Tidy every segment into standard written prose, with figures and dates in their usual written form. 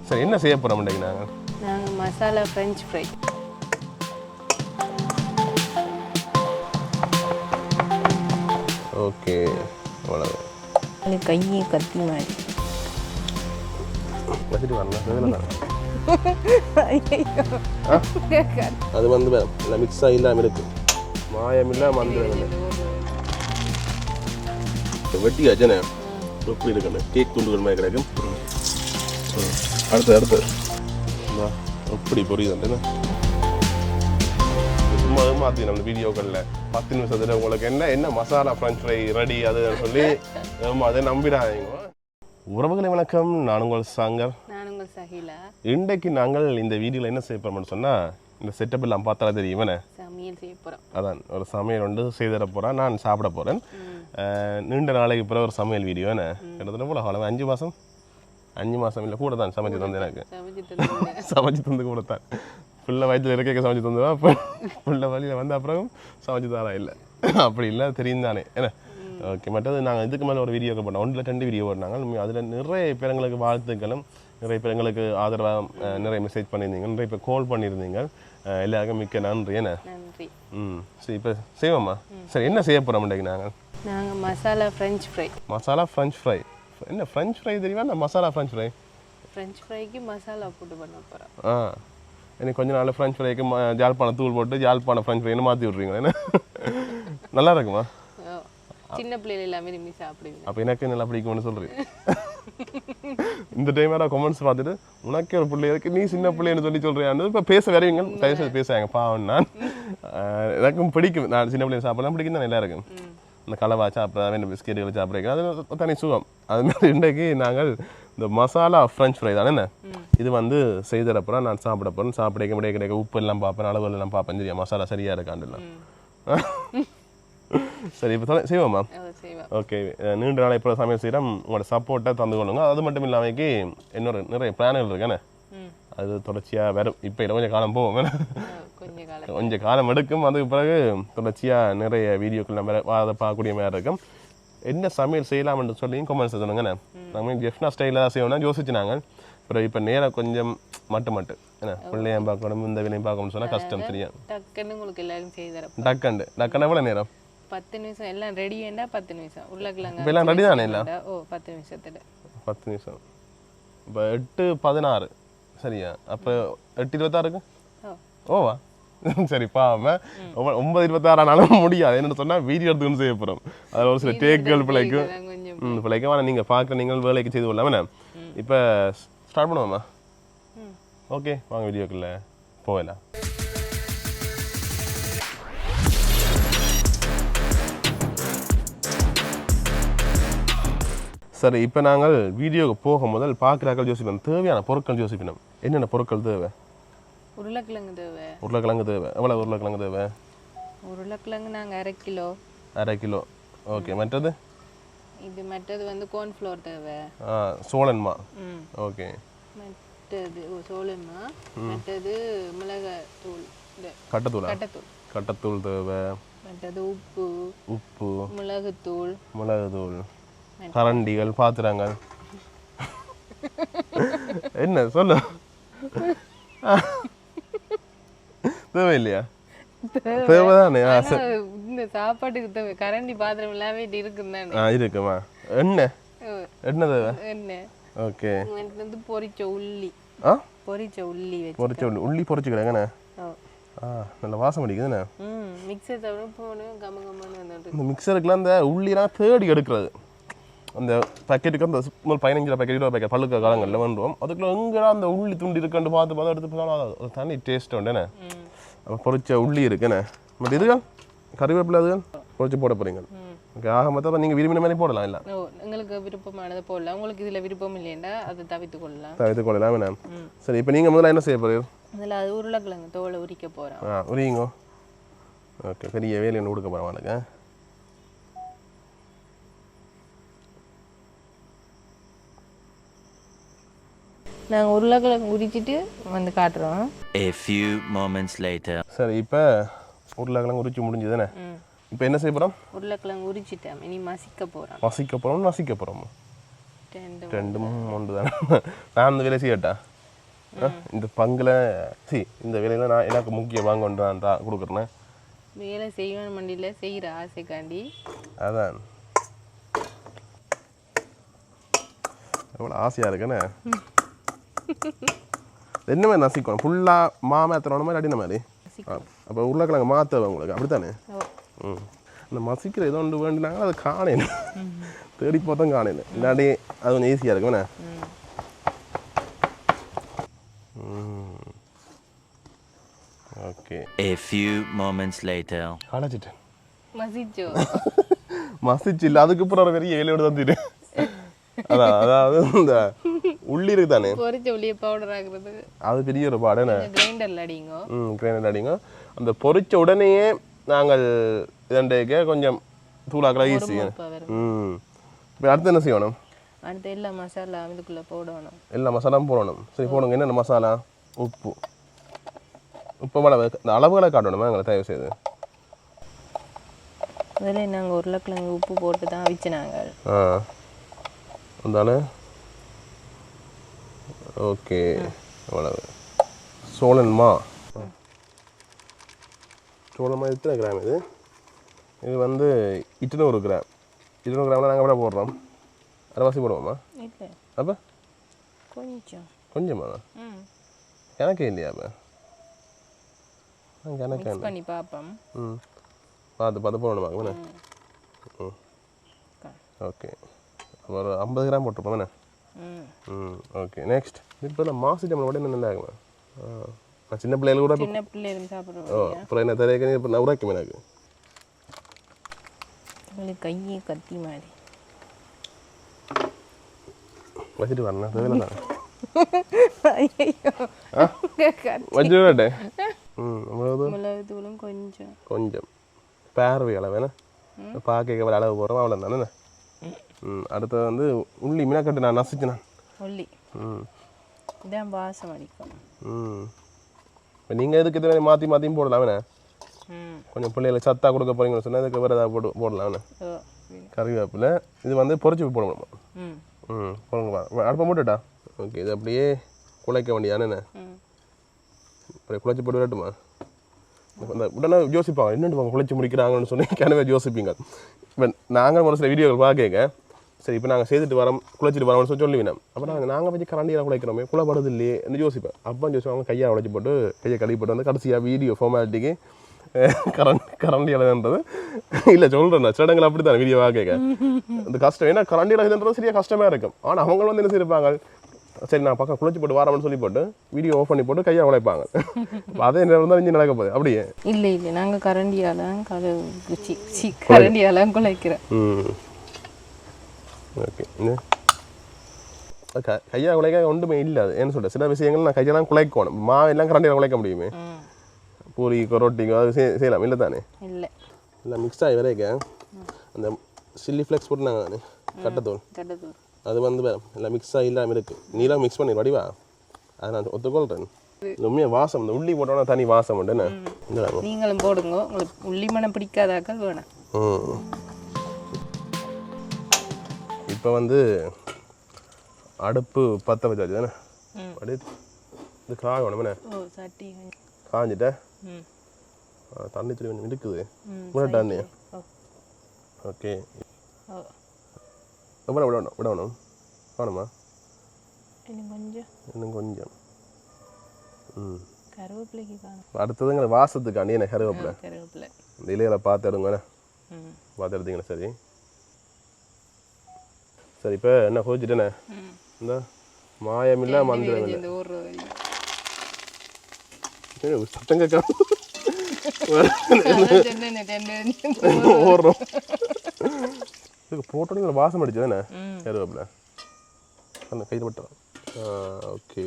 சரி என்ன செய்ய போகிறோம் இன்றைக்கு நாங்கள் மசாலா ஃப்ரெஞ்ச் ஃப்ரை. ஓகே அவ்வளோ கையை கத்தி மாதிரி வச்சுட்டு வரலாம். அது வந்து இல்லை மிக்ஸாக இல்லாமல் இருக்கு, மாயம் இல்லை மந்திரம் இல்லை. வெட்டி அஜனை எப்படி இருக்கணும், கேக் துண்டுகள் மாதிரி கிடைக்கும். அடுத்து எப்படி புரியுதுன்னு சும்மா மாற்றி நம்ம வீடியோக்களில் 10 நிமிஷத்தில் உங்களுக்கு என்ன மசாலா ஃப்ரெஞ்ச் ஃப்ரை ரெடி அது சொல்லி அதை நம்பிடாதீங்க. உறவுகளை வணக்கம், நான் உங்கள் சங்கர். நான் உங்கள் சஹிலா. இன்றைக்கு நாங்கள் இந்த வீடியோவில் என்ன செய்ய போகிறோம்னு சொன்னால், இந்த செட்டப் எல்லாம் பார்த்தாலே தெரியும் சமையல் செய்ய போகிறோம். அதான் ஒரு சமையல் வந்து செய்திட போகிறேன், நான் சாப்பிட போகிறேன். நீண்ட நாளைக்கு பிறகு ஒரு சமையல் வீடியோ கிட்டத்தட்ட போல காலம் 5 மாதம் இல்லை கூட தான் சமைச்சு தந்து எனக்கு சமைச்சு தந்து கூட தான் பிள்ளை வயிற்றில் இருக்க சமைச்சு தந்துவா. பிள்ளை வழியில் வந்த அப்புறம் சமைச்சு தரா இல்லை அப்படி இல்லை தெரியும் தானே என்ன. ஓகே, மற்றது நாங்கள் இதுக்கு மேலே ஒரு வீடியோ பண்ணோம், 1-2 வீடியோ போட்டாங்க. அதில் நிறைய பேருங்களுக்கு வாழ்த்துக்களும், நிறைய பேருங்களுக்கு ஆதரவாக நிறைய மெசேஜ் பண்ணியிருந்தீங்க, நிறைய பேர் கால் பண்ணியிருந்தீங்க. எல்லாருக்கும் மிக்க நன்றி. என்ன சரி இப்போ செய்வோம்மா. சரி என்ன செய்ய போகிறோம் இன்றைக்கு நாங்கள் masala french fry. Masala french fry. என்ன ஃப்ரெஞ்ச் ஃப்ரை தெரியுமா? நான் மசாலா ஃப்ரெஞ்ச் ஃப்ரை. ஃப்ரெஞ்ச் ஃப்ரைக்கு மசாலா போட்டு பண்ண போகிறோம். எனக்கு கொஞ்சம் நாள் ஃப்ரெஞ்ச் ஃப்ரைக்கு ஜாழ்ப்பாண தூள் போட்டு ஜாழ்ப்பாண ஃப்ரெஞ்ச் ஃப்ரைன்னு மாற்றி விட்றீங்களா? என்ன நல்லா இருக்குமா? சின்ன பிள்ளைகள் எல்லாமே விரும்பி சாப்பிடுவீங்க. அப்போ எனக்கு நல்லா பிடிக்கும்னு சொல்கிறேன். இந்த டைம் நான் கமெண்ட்ஸ் பார்த்துட்டு உனக்கே ஒரு பிள்ளை இருக்கு, நீ சின்ன பிள்ளைன்னு சொல்கிறேன். இப்போ பேச வரவீங்க தயவுசெய்து பேசுவாங்க பாவம். நான் எனக்கும் பிடிக்கும், நான் சின்ன பிள்ளைங்க சாப்பிடலாம் பிடிக்கும் தான் எல்லாருக்கும். இந்த கலவா சாப்பிட்றா, இந்த பிஸ்கெட்டுகள் சாப்பிட்றீங்க, அது தனி சுகம். அதுமாதிரி இன்றைக்கு நாங்கள் இந்த மசாலா ஃப்ரெஞ்ச் ஃப்ரை தானே என்ன இது வந்து செய்தறப்புறம் நான் சாப்பிட போகிறேன். சாப்பிட கிடைக்க உப்பு எல்லாம் பார்ப்பேன், அளவு எல்லாம் பார்ப்பேன், சரியா மசாலா சரியாக இருக்காண்டுலாம். சரி இப்போ செய்வோம்மா. ஓகே, நீண்ட நாளை இப்போ சமையல் செய்கிறோம், உங்களோட சப்போர்ட்டை தந்து கொள்ளுங்க. அது மட்டும் இல்லாமக்கி இன்னொரு நிறைய பிளான்கள் இருக்கானே, அது தொடர்ச்சியாக வரும். இப்போ இல்லை கொஞ்சம் காலம் போவோம், கொஞ்சம் காலம் எடுக்கும். அதுக்கு பிறகு தொடர்ச்சியாக நிறைய வீடியோக்கள் நம்ம அதை பார்க்கக்கூடிய மாதிரி இருக்கும். என்ன சமையல் செய்யலாம்னு சொல்லி கமெண்ட்ஸ் சொல்லுங்கண்ணே. நம்ம ஜெஃப்னா ஸ்டைலில் தான் செய்வோம்னா யோசிச்சு நாங்கள் அப்புறம் இப்போ நேரம் கொஞ்சம் மட்டு என்ன பிள்ளையும் பார்க்கணும், இந்த வேலையும் பார்க்கணும்னு சொன்னால் கஷ்டம். சரியா டக்குன்னு உங்களுக்கு எல்லாரும் செய்தர டக்குன்னு எவ்வளோ நேரம்? 10 நிமிஷம் எல்லாம் ரெடி ஏண்டா 10 நிமிஷம் உள்ளக்கிழங்கு இப்போ எல்லாம் ரெடி தானே? இல்லை 10 நிமிஷத்துல 10 நிமிஷம். இப்போ 8:16 சரியா? அப்போ 8:26 ஓவா சரி பாவம் 9:26 ஆனாலும் முடியாது. என்னென்னு சொன்னால் வீடியோ எடுத்துக்கொண்டு செய்ய போகிறோம். அதில் ஒரு சில டேக்குகள் பிள்ளைக்கும் ஆனால் நீங்கள் பார்க்குற நீங்கள் வேலைக்கு செய்து கொள்ளாம. இப்போ ஸ்டார்ட் பண்ணுவோம்மா. ஓகே வாங்க வீடியோக்குள்ளே போகலாம். சரி இப்போ நாங்கள் வீடியோவுக்கு போக முதல் பார்க்குறாக்கள் யோசிப்போம், தேவையான பொருட்கள் யோசிக்கணும். என்னென்ன பொருட்கள் தேவை? உருளைக்கிழங்கு தேவை. எவ்வளோ உருளைக்கிழங்கு தேவை? உருளைக்கிழங்கு நாங்கள் 1/2 கிலோ. ஓகே, மற்றது மற்றது வந்து கார்ன்ஃப்ளவர் தேவை. சோளன்மா. ஓகே, மற்றது சோளன்மா. மற்றது மிளகாத்தூள், கட்டத்தூள் தேவை. மற்றது உப்பு, மிளகுத்தூள், கரண்டிகள், பாத்திரங்கள். என்ன சொல்ல தேவை இல்லையா? தேவைதானே. இந்த சாப்பாட்டுக்கு தேவை கரண்டி பாத்திரம் எல்லாமே இருக்குதானே? இருக்குமா? என்ன தேவை? ஓகே, வந்து பொரிச்ச உள்ளி பொரிச்சுக்கிறேங்கண்ணே. நல்ல வாசம் அடிக்குதுண்ணே. மிக்சர் போகணும் கமகமான. இந்த மிக்சருக்குலாம் அந்த உள்ளிலாம் தேடி எடுக்கிறது. அந்த பேக்கெட்டுக்கு அந்த 15 பேக்கெட் பழுக்க காலங்களில் வந்துடும். அதுக்குள்ள எங்கேடா அந்த உள்ளி துண்டி இருக்குன்னு பார்த்து எடுத்து போனாலும் அது தனி டேஸ்ட் உண்டுண்ணே. அப்போ பொரிச்ச உள்ளி இருக்குண்ணே. பட் இதுகள் கறிவேப்பிலை அதுகள் பொரிச்சு போட போகிறீங்க. ஓகே, ஆக மொத்தம் நீங்கள் விரும்பின மாதிரி போடலாம். இல்லை உங்களுக்கு விருப்பமானதை போடலாம். உங்களுக்கு இதில் விருப்பம் இல்லையா அதை தவிர்த்து கொள்ளலாம் வேணாம். சரி இப்போ நீங்கள் முதல்ல என்ன செய்ய போகிறீங்க? அதில் அது உருளைக்கிழங்கு தோலை உரிக்க போகிறோம். உரியுங்க. ஓகே, பெரிய வேலையை கொடுக்க போகிறேன் வாங்க. நாங்கள் உருளைக்கிழங்கு உரிச்சிட்டு வந்து காட்டுறோம். A few moments later. சரி இப்போ உருளைக்கிழங்கு உரிச்சு முடிஞ்சதுண்ணே. இப்போ என்ன செய்ய போகிறோம்? உருளைக்கிழங்கு உரிச்சிட்டேன், இனி மசிக்க போகிறோம். நசிக்க போகிறோம். ரெண்டும் ஒன்று தானே. நான் அந்த வேலை செய்யட்டா? இந்த பங்கில் இந்த வேலையில் நான் எனக்கு முக்கிய வாங்க கொண்டு நான் தான் கொடுக்குறேன். வேலை செய்வேன் மண்டியில் செய்கிற ஆசைக்காண்டி. அதான் எவ்வளோ ஆசையாக இருக்குண்ணே. என்ன மாதிரி நசிக்கணும் ஃபுல்லாக மாமேத்தனோட மாதிரி அடின மாதிரி. அப்போ உருளைக்கிழங்கு மாற்ற உங்களுக்கு அப்படித்தானே. இந்த மசிக்கிற ஏதோ ஒன்று வேண்டினாங்க அதை காணேன் தேடி போதான் காணேன். இல்லாட்டி அது கொஞ்சம் ஈஸியாக இருக்குண்ணே. Okay. A few moments later. காலேஜிட்டேன் மசிச்சோ மசிச்சு இல்லை அதுக்கப்புறம் ஒரு பெரிய ஏழையோடு தான் தீரு. அதான் அதாவது இந்த உள்ளி இருக்கு தானே பொரிச்ச உள்ளியை பவுடர் ஆகுறது அது பெரிய ஒரு பாடு. கிரைண்டரில் அடிங்க. கிரைண்டர் அடிங்க. அந்த பொரிச்ச உடனேயே நாங்கள் இதண்டைக்க கொஞ்சம் தூளாக்கலாம் ஈஸி. இப்போ அடுத்து என்ன செய்யணும்? அடுத்து எல்லா மசாலா இதுக்குள்ளே போடணும். எல்லா மசாலாவும் போடணும். சரி போடுங்க. என்னென்ன மசாலா? உப்பு. உப்பு அளவு இந்த அளவுகளை காட்டணுமா எங்களை தயவு செய்து? அதில் நாங்கள் உருளைக்கிழங்கு உப்பு போட்டு தான் அவிச்சினாங்க. அதனால ஓகே. அவ்வளவு சோழன்மா. சோழன்மா எத்தனை கிராம் இது? இது வந்து 200 கிராம். 200 கிராமில் நாங்கள் எவ்வளோ போடுறோம்? அரைவாசி போடுவோமா? இல்லை. அப்போ கொஞ்சமா? எனக்கே இல்லையா? அப்போ எனக்கு பண்ணி பார்ப்போம். பார்த்து போடணுமா? ஓகே. ஒரு 50 கிராம் போட்டுருப்போம் தானே. ஓகே. நெக்ஸ்ட் இப்போ மாசி டைமில் உடனே நல்லா இருக்குமா? நான் சின்ன பிள்ளைகள் கூட சாப்பிடுவோம். அப்புறம் என்ன தெரியல இப்போ நான் உரைக்கும் எனக்கு கையை கத்தி மாதிரி வச்சுட்டு வரணும் தேவையில்ல தானே வச்சுட்டேன். மிளகுத்தூளும் கொஞ்சம் கொஞ்சம் பார்வை அளவு வேணா பார்க்க அளவு போகிறோம் அவ்வளோ தானே. அடுத்தது வந்து உள்ளி மினக்கட்டு நான் நசிச்சினேன். உள்ளி இதான் வாசம் அடிக்கும். இப்போ நீங்கள் எதுக்கு இது மாற்றியும் போடலாமே. கொஞ்சம் பிள்ளைகளுக்கு சத்தாக கொடுக்க போறீங்கன்னு சொன்னால் இதுக்கு வேறு ஏதாவது போடலாமே. கறிவேப்பிலை இது வந்து பொரிச்சு போடணுமா? போடுங்கப்பா. அடுப்பை போட்டுட்டா? ஓகே. இது அப்படியே குழைக்க வேண்டியானே. அப்படியே குழைச்சி போட்டு விடட்டுமா? இந்த உடனே யோசிப்பாங்க என்னென்னு குழைச்சி முடிக்கிறாங்கன்னு சொல்லி கிணவே யோசிப்பீங்க. இப்போ நாங்கள் ஒரு சில வீடியோக்கள் பார்க்க சரி இப்போ நாங்கள் செய்துட்டு வரோம் குழைச்சிட்டு வரோம்னு சொல்லுவீங்க. அப்புறம் நாங்கள் வச்சு கரண்டியாக குழைக்கிறோமே குழைப்படுறது இல்லையே என்று யோசிப்பேன். அப்போ யோசிப்பாங்க கையாக உழைச்சி போட்டு கையை கழுவி போட்டு வந்து கடைசியாக வீடியோ ஃபார்மாலிட்டிக்கு கரண்டி அளவுன்றது இல்லை சொல்கிறேன். சில இடங்கள் அப்படி தான் வீடியோ பார்க்க இந்த கஷ்டம். ஏன்னா கரண்டி அளவுன்றது சரியாக கஷ்டமாக இருக்கும். ஆனால் அவங்க வந்து என்ன செய்யிருப்பாங்க சரி நான் பக்கம் குழைச்சி போட்டு வரோம்னு சொல்லி போட்டு வீடியோ ஆஃப் பண்ணி போட்டு கையாக உழைப்பாங்க. அதே நேரம் தான் இங்கே நடக்க போகுது. அப்படியே இல்லை இல்லை நாங்கள் கரண்டியாலாம் கரண்டியாலாம் குழைக்கிறோம். ஓகே. கையாக குழைக்க ஒன்றுமே இல்லை. அது என்ன சொல்கிறேன் சில விஷயங்கள் நான் கையெல்லாம் குழைக்கணும். மாவெல்லாம் கரண்டியில் குழைக்க முடியுமே. பூரிக்கோ ரொட்டிக்கோ அது செய்யலாம் இல்லை தானே. இல்லை இல்லை மிக்ஸ் ஆகி வரைக்க அந்த சில்லி ஃப்ளெக்ஸ் போட்டு நாங்கள் கட்டத்தூள் அது வந்து எல்லாம் மிக்ஸ் ஆகி இல்லாமல் இருக்குது. நீலாம் மிக்ஸ் பண்ணி வடிவா அதை நான் ஒத்துக்கொள்கிறேன். உண்மையாக வாசம் இந்த உள்ளி போட்டோன்னா தனி வாசம் உண்டு. என்ன நீங்களும் போடுங்க. உங்களுக்கு உள்ளி மனம் பிடிக்காதாக்கள் வேணாம். இப்போ வந்து அடுப்பு பற்ற வச்சாச்சு தானே. அப்படியே இது காயணும் என்ன சட்டி காஞ்சிட்ட தண்ணி துளி கொஞ்சம் இருக்குது முன்னாடி தண்ணி. ஓகே. எவ்வளோ விடணும் வேணுமா? இன்னும் கொஞ்சம். அடுத்ததுங்கிற வாசத்துக்காண்டி என்ன கருவேப்பிலை இந்த இலையில பார்த்து எடுங்க. பார்த்து எடுத்தீங்கன்னா சரி. சரி இப்போ என்ன கோச்சிட்டேனே இந்த மாயமில்லை மந்திரம் சத்தம் கேட்க ஓடுறோம். இதுக்கு போட்டோன்னு வாசம் அடிச்சு தானே கருவேப்பிலை கையில் பட்டோம். ஓகே.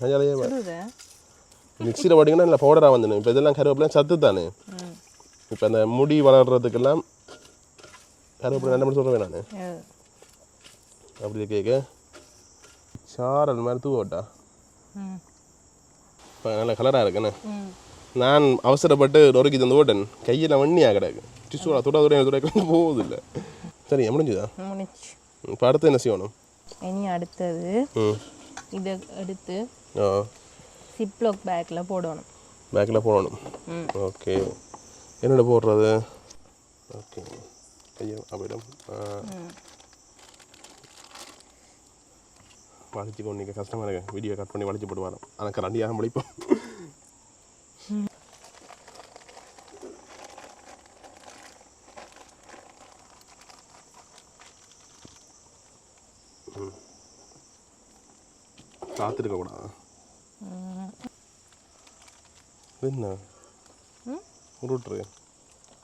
கையாலேயே மிக்சியில் போட்டிங்கன்னா இல்லை பவுடராக வந்துடும். இப்போ இதெல்லாம் கருவேப்பிலை சத்து தானே. இப்போ அந்த முடி வளர்கிறதுக்கெல்லாம் கருவேப்பிலை நல்ல மட்டும் சொல்கிறேன் நான். அப்படி கேட்க சாரல் மாதிரி தூவட்டா இப்போ நல்ல கலராக இருக்குண்ணே. நான் அவசரப்பட்டு நொறுக்கி தந்து ஓட்டேன். கையில் வண்ணியாக கிடக்கு. டிஷ்யூடா துடைக்க போகுது இல்லை. சரி முடிஞ்சுதா? இப்போ அடுத்து என்ன செய்யணும்? இனி அடுத்தது இதை எடுத்து ஓ சிப்லாக் பேக்கில் போடணும். பேக்கில் போடணும். ஓகே என்னோட போடுறது? ஓகே ஐயோ அப்படிடம் வளைச்சி கொண்டு கஷ்டமாக இருக்கு. வீடியோ கட் பண்ணி வளைச்சி போட்டு வரோம். ஆனால் கரண்டியாக முடிப்போம். காத்திருக்க கூடாது. என்ன உருட்டுரு?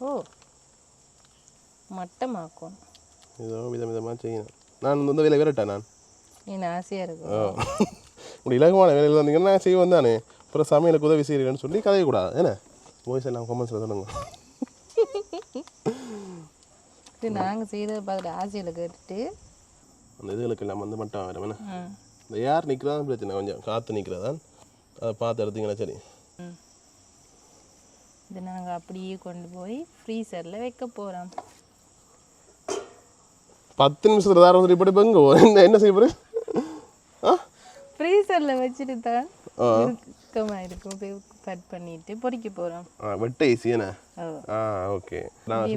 ஓ மட்டமாக்கும். ஏதோ விதமாக செய்யணும். நான் வந்து வேலை வேறட்டேன். நான் என்ன ஆசையாக இருக்கும். இப்படி இலகுவான வேலையில் வந்தீங்கன்னா செய்வோம் தானே. அப்புறம் சமையலுக்கு உதவி செய்கிறேன்னு சொல்லி கதையக்கூடாது. என்ன வாய்ஸ் எல்லாம் கமெண்ட்ஸில் சொல்லுங்க. இது நாங்கள் செய்கிறத பார்க்குற ஆசையில் கேட்டுட்டு அந்த இதுகளுக்கு எல்லாம் வந்து மட்டும் வேறு என்ன இந்த யார் நிற்கிறதான் பிரச்சனை. கொஞ்சம் காற்று நிற்கிறதான் அதை பார்த்து எடுத்தீங்கன்னா சரி. இது நாங்கள் அப்படியே கொண்டு போய் ஃப்ரீசரில் வைக்க போகிறோம். 10 நிமிஷத்தில் வேறு வந்து இப்படி பெங்கோ என்ன செய்ய போகிறேன்? ஃப்ரீசரில் வச்சுட்டு தான் இறுக்கமாக இருக்கும். கட் பண்ணிட்டு பொரிக்க போகிறோம். வெட்ட ஈஸியாண்ணே. ஓகே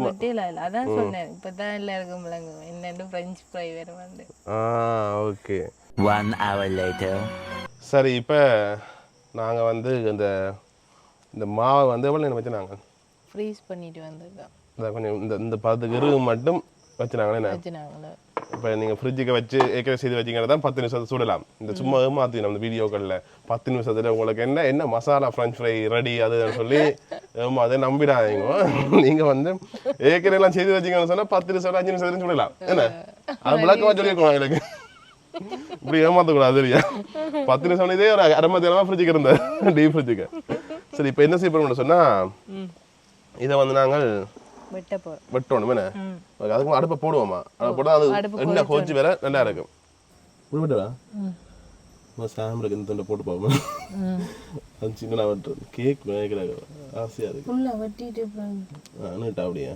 வெட்டையில இல்லை, அதான் சொன்னேன். இப்போ தான் எல்லாருக்கும் விளங்கும் என்னென்னு ஃப்ரெஞ்ச் ஃப்ரை வேறு வந்து. Okay 1 hour later. சரி இப்போ நாங்கள் வந்து இந்த மாவை வந்து எவ்வளோ நேரம் வச்சு நாங்கள் ஃப்ரீஸ் பண்ணிட்டு வந்திருக்கோம். இந்த கொஞ்சம் இந்த பதத்துக்கு இரு மட்டும் வச்சுனாங்களே. வச்சுனாங்களே இப்போ நீங்கள் ஃப்ரிட்ஜுக்கு வச்சு ஏற்கனவே செய்து வச்சிங்கன்னா தான் 10 நிமிஷத்தை சுடலாம். இந்த சும்மா ஏமாற்றினோம் இந்த வீடியோக்களில் 10 நிமிஷத்தில் உங்களுக்கு என்ன மசாலா ஃப்ரெஞ்ச் ஃப்ரை ரெடி அதுன்னு சொல்லி அதை நம்பிடாதீங்க. நீங்கள் வந்து ஏற்கனவே எல்லாம் செய்து வச்சிங்கன்னு சொன்னால் 10 நிமிஷம் 5 நிமிஷத்துலையும் சுடலாம். என்ன அது விளக்கமாக சொல்லியிருக்கோம் எங்களுக்கு. இப்படி ஏமாற்றக்கூடாது சரியா? 10 நிமிஷம் இதே ஒரு அரை மணி நேரமாக ஃப்ரிட்ஜுக்கு இருந்தேன், டீப் ஃப்ரிட்ஜுக்கு. சரி இப்போ என்ன செய்ய போகிறோம்னு சொன்னால் இதை வந்து நாங்கள் வெட்டணும். என்ன அதுக்கு அடுப்பை போடுவோமா? அதை போட்டால் அது என்ன கோச்சி வேற நல்லா இருக்கும். விட்டுடா சாம் இருக்கு இந்த போட்டு போவோமா? அது சின்ன வெட்டுறது கேக் வேகிறாங்க ஆசையாக இருக்கு. வெட்டிட்டு நீட்டா அப்படியா?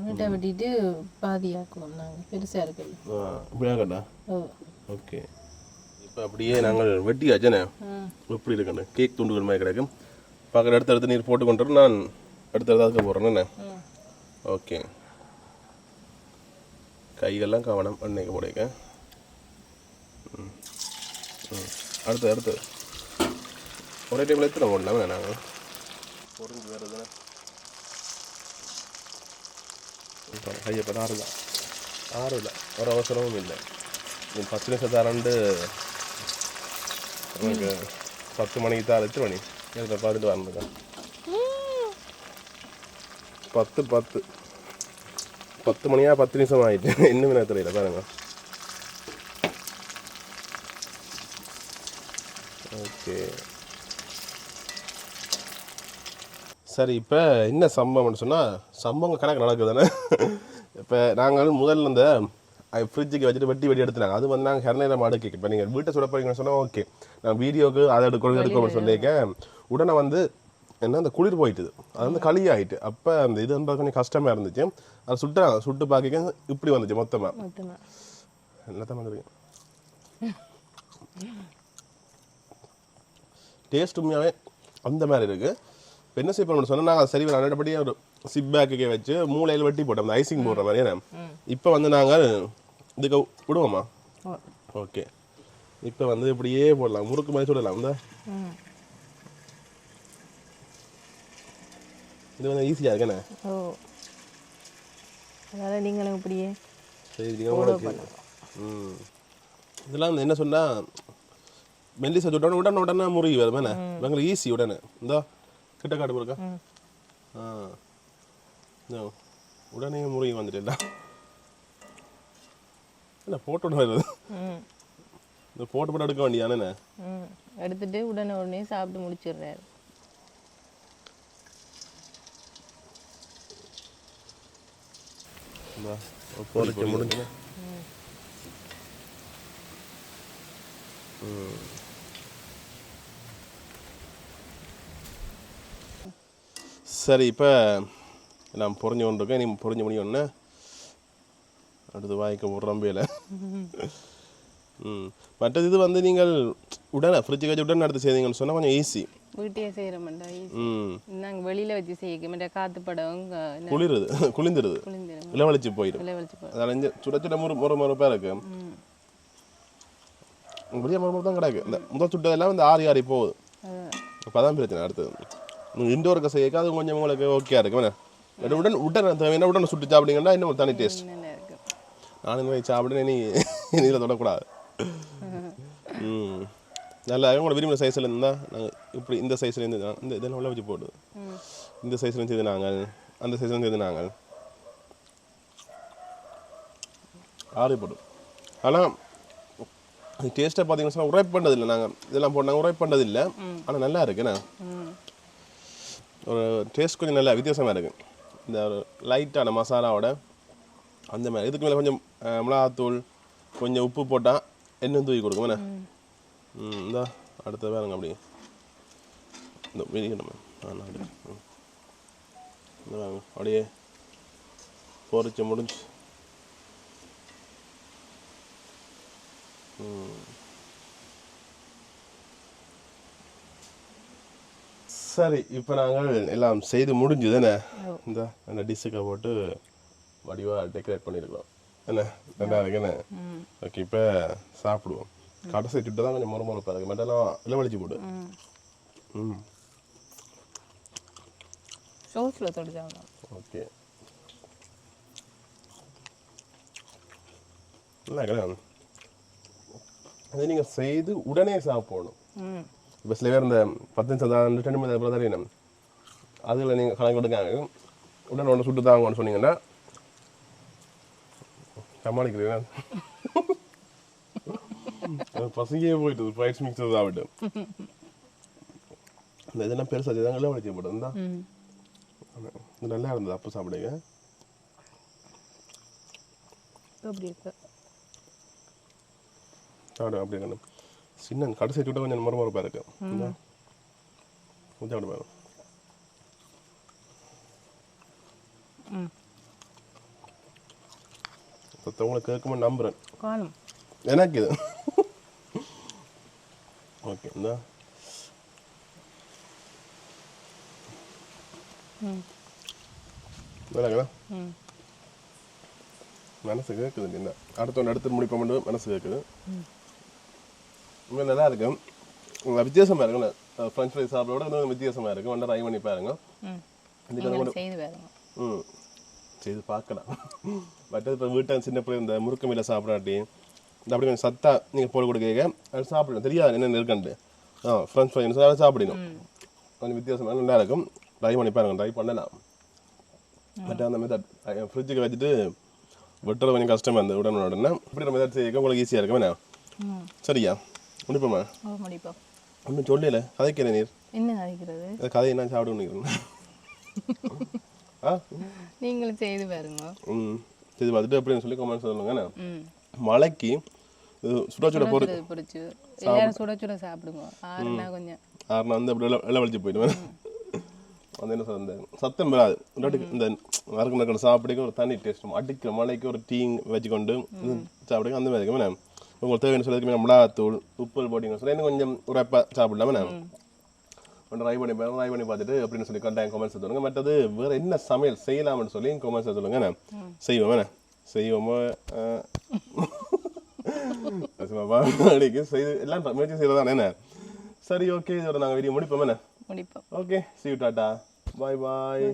நீட்டா வெட்டிட்டு பாதியாக்குவோம் நாங்கள். பெருசாக இருக்கு இப்படியா கேட்டா? ஓகே இப்போ அப்படியே நாங்கள் வெட்டியாச்சேண்ணே. எப்படி இருக்குண்ணே கேக் துண்டுகள் மாதிரி கிடைக்கும். பார்க்குற அடுத்தடுத்து நீர் போட்டு கொண்டு நான் அடுத்தடுத்து போடுறேன்னு. ஓகே கைகள்லாம் கவனம் அன்னைக்கு போடைக்க. அடுத்து ஒரே டைமில் எத்தனை போடலாமே நாங்கள் பொறிஞ்சு வருதுண்ணே. கையப்பட ஆறுல ஒரு அவசரமும் இல்லை. 10 நிமிஷம் தரண்டு எனக்கு 10 மணிக்கு தான் 8 மணி எனக்கு பார்த்துட்டு வரணுக்கா. 10 மணியா 10 நிமிஷம் ஆகிட்டு இன்னும் எனக்கு தெரியல பாருங்க. ஓகே சரி இப்போ என்ன சம்பவம்னு சொன்னால் சம்பவம் கணக்கு நடக்குது தானே. இப்போ நாங்கள் முதல்ல இந்த ஃப்ரிட்ஜுக்கு வச்சுட்டு வெட்டி எடுத்துனாங்க. அது வந்து நாங்கள் ஹெர்னேரம் அடுக்கி இப்போ நீங்கள் வீட்டை சுட போறீங்கன்னு சொன்னால் ஓகே நான் வீடியோவுக்கு அதை எடுக்கணும்னு சொல்லியிருக்கேன். உடனே வந்து என்ன அந்த குளிர் போயிட்டுது, அது வந்து களி ஆகிட்டு. அப்போ அந்த இது வந்து கொஞ்சம் கஷ்டமாக இருந்துச்சு. அது சுட்டு பார்க்க இப்படி வந்துச்சு மொத்தமாக எல்லாத்தான் வந்துருக்கு. டேஸ்ட் உண்மையாகவே அந்த மாதிரி இருக்குது. இப்போ என்ன செய்ய பண்ணணும்னு சொன்னால் நாங்கள் சரி நல்லபடியாக ஒரு சிப் பேக்குக்கே வச்சு மூளையில் வெட்டி போட்டோம் அந்த ஐசிங் போடுற மாதிரி. ஏன்னா இப்போ வந்து நாங்கள் இதுக்கு விடுவோமா? ஓகே இப்போ வந்து இப்படியே போடலாம், முறுக்கு மாதிரி சுடலாம். இந்த இது வந்து ஈஸியாக இருக்குண்ணே. அதனால் நீங்களும் இப்படியே சரி இதெல்லாம் வந்து என்ன சொன்னால் மெல்லிசை சுட்டோன்னு உடனே முறுகி வரும். என்ன எங்களுக்கு ஈஸி உடனே இந்த கிட்ட காட்டு போருக்கா. உடனே முறுகி வந்துட்டு என்ன போட்டோட வருது. இந்த போட்டு எடுக்க வேண்டியானே எடுத்துட்டு உடனே சாப்பிட்டு முடிச்சிடுறாரு. முடிஞ்சு சரி இப்போ நான் பொறிஞ்சு கொண்டிருக்கேன். நீ பொறிஞ்சு முடியும்னு அடுத்து வாய்க்க ஒரு ரம்பையில் மற்றது இது வந்து நீங்கள் உடனே ஃப்ரிட்ஜுக்கு வச்சு உடனே எடுத்து செய்தீங்கன்னு சொன்னால் கொஞ்சம் ஈஸி. வீட்டையே செய்கிறோம்டா நாங்கள் வெளியில் வச்சு செய்ய மாட்டேன். காற்று படம் குளிந்துடுது இளவழிச்சு போயிடும். அதில் சுட சுட முறுப்பாக இருக்கு. வெளியே முறுமுறு தான் கிடக்கு. இந்த முதல் சுட்டதெல்லாம் வந்து ஆறி போகுது. அப்போ அதான் பிரச்சனை. அடுத்தது இண்டோருக்கு செய்ய அது கொஞ்சம் உங்களுக்கு ஓகே இருக்கு. உடனே சுட்டு சாப்பிட்டீங்கன்னா இன்னும் ஒரு தனி டேஸ்ட். நானும் இந்த மாதிரி சாப்பிடுன்னு நீல தொடக்கூடாது. நல்லா உங்களோட விரும்பின சைஸில் இருந்தால் நாங்கள் இப்படி இந்த சைஸில் இருந்து இந்த இதெல்லாம் உள்ள வச்சு போடுது. இந்த சைஸ்லேருந்து செய்து நாங்கள் அந்த சைஸ்லேருந்து செய்து நாங்கள் போடும். ஆனால் அது டேஸ்ட்டாக பார்த்தீங்கன்னு சொன்னால் உரைப்பு பண்ணதில்லை. நாங்கள் இதெல்லாம் போட்டாங்க உரைப்பு பண்ணதில்லை. ஆனால் நல்லா இருக்குண்ணா. ஒரு டேஸ்ட் கொஞ்சம் நல்லா வித்தியாசமாக இருக்குது. இந்த ஒரு லைட்டான மசாலாவோட அந்த மாதிரி இதுக்கு மேலே கொஞ்சம் மிளகாத்தூள் கொஞ்சம் உப்பு போட்டால் இன்னும் தூக்கி கொடுக்குமேண்ணே. இந்த அடுத்த வேறுங்க அப்படி இந்த வெளியிடணும். இந்த வேறுங்க அப்படியே பொரிச்சு முடிஞ்சு. சரி, இப்போ நாங்கள் எல்லாம் செய்து முடிஞ்சு தானே இந்த அந்த டிஷ்ஷுக்கை போட்டு வடிவாக டெக்கரேட் பண்ணியிருக்கோம். என்ன நல்லா இருக்குண்ணே. ஓகே, இப்போ சாப்பிடுவோம். கடைசி சுட்டு தான் கொஞ்சம் முறமுறப்பாக இருக்குது. மெட்டெல்லாம் இளவழிச்சு போடு. சோஸில் தொடுச்சாங்க. ஓகே, நல்லா கிடையாது. அதை நீங்கள் செய்து உடனே சாப்பிடணும். இப்போ சில பேர் இந்த 10 நிமிஷம் தான் 2 நிமிஷம் தான் வேணும். அதில் நீங்கள் கணக்கு கொடுக்காங்க உடனே ஒன்று சுட்டு தாங்கன்னு சொன்னீங்கன்னா சமாளிக்கிறீங்க. பசங்கே போயிட்டு ஃப்ரைஸ் மிக்சர் சாப்பிட்டு இந்த இதெல்லாம் பெருசாக இதாங்க வலிச்சு போட்டு இது நல்லா இருந்தது. அப்போ சாப்பிடுங்க. சாப்பிடு அப்படி இருக்கணும். சின்ன கடைசி சுட்ட கொஞ்சம் மறுமறுப்பாக இருக்கு. கொஞ்சம் அப்படி பாருங்க. உங்களுக்கு கேட்குமா நம்புறேன். எனக்கு இது ஓகே. இந்த மனசு கேட்குது. என்ன அடுத்த எடுத்து முடிப்போம் மனசு கேட்குது. நல்லா இருக்கு. வித்தியாசமா இருக்குல்ல. ஃப்ரெஞ்ச் ஃப்ரைஸ் சாப்பிட விட வித்தியாசமா இருக்கு. ஒன்றரை ட்ரை பண்ணி பாருங்க. செய்து பார்க்கலாம். பட் இப்போ வீட்டை சின்ன பிள்ளை இந்த முறுக்கு மீல சாப்பிடாட்டி இந்த அப்படி கொஞ்சம் சத்தா நீங்கள் போட்டு கொடுக்க அது சாப்பிடணும். தெரியாது என்னென்ன இருக்குன்ட்டு. ஃப்ரெஞ்ச் ஃப்ரைஸ் சாப்பிடணும். கொஞ்சம் வித்தியாசமாக நல்லா இருக்கும். ட்ரை பண்ணி பாருங்க. ட்ரை பண்ணலாம். பட் அந்த மெத்தட் ஃப்ரிட்ஜுக்கு வச்சுட்டு வெட்டுறது கொஞ்சம் கஷ்டமாக இருந்தது. உடனே இப்படி மெத்தட் செய்ய உங்களுக்கு ஈஸியாக இருக்கும். வேணா சரியா முடிப்போம்மா? ஒன்றும் சொல்லல. கதைக்கிறேன் நீர் என்ன கதைக்கிறது? கதையை நான் சாப்பிடுன்னு நீங்களும் செய்து பாருங்க. செய்து பார்த்துட்டு அப்படின்னு சொல்லி கமெண்ட் சொல்லுங்க. மழைக்கு சுட சுட பொரிச்சு எல்லாரும் சுட சுட சாப்பிடுங்க. ஆறுனா வந்து அப்படி எல்லாம் வலிச்சு போயிடுவேன். அந்த என்ன சொல்ற சத்தம் வராது. இந்த நறுக்கு நறுக்கணும் சாப்பிடுங்க. ஒரு தனி டேஸ்ட் அடிக்கிற மழைக்கு ஒரு டீ வச்சுக்கொண்டு சாப்பிடுங்க. அந்த மாதிரி இருக்கும். உங்களுக்கு தேவையான சொல்லதுக்கு மிளகாத்தூள் உப்பு போட்டிங்கன்னு சொல்லி இன்னும் கொஞ்சம் உரைப்பாக சாப்பிடலாமே. ஒன்று ட்ரை பண்ணி பார்த்துட்டு அப்படின்னு சொல்லி கண்டாயம் கமெண்ட்ஸ் சொல்லுங்க. மற்றது வேறு என்ன சமையல் செய்யலாம்னு சொல்லி கமெண்ட்ஸ் சொல்லுங்க. செய்வோம் செய்வோமா செய்து எல்லாம் முயற்சி செய்யறதானே என்ன. சரி, ஓகே, இதோட நாங்கள் வீடியோ முடிப்போம். Okay, see you, Tata, bye bye.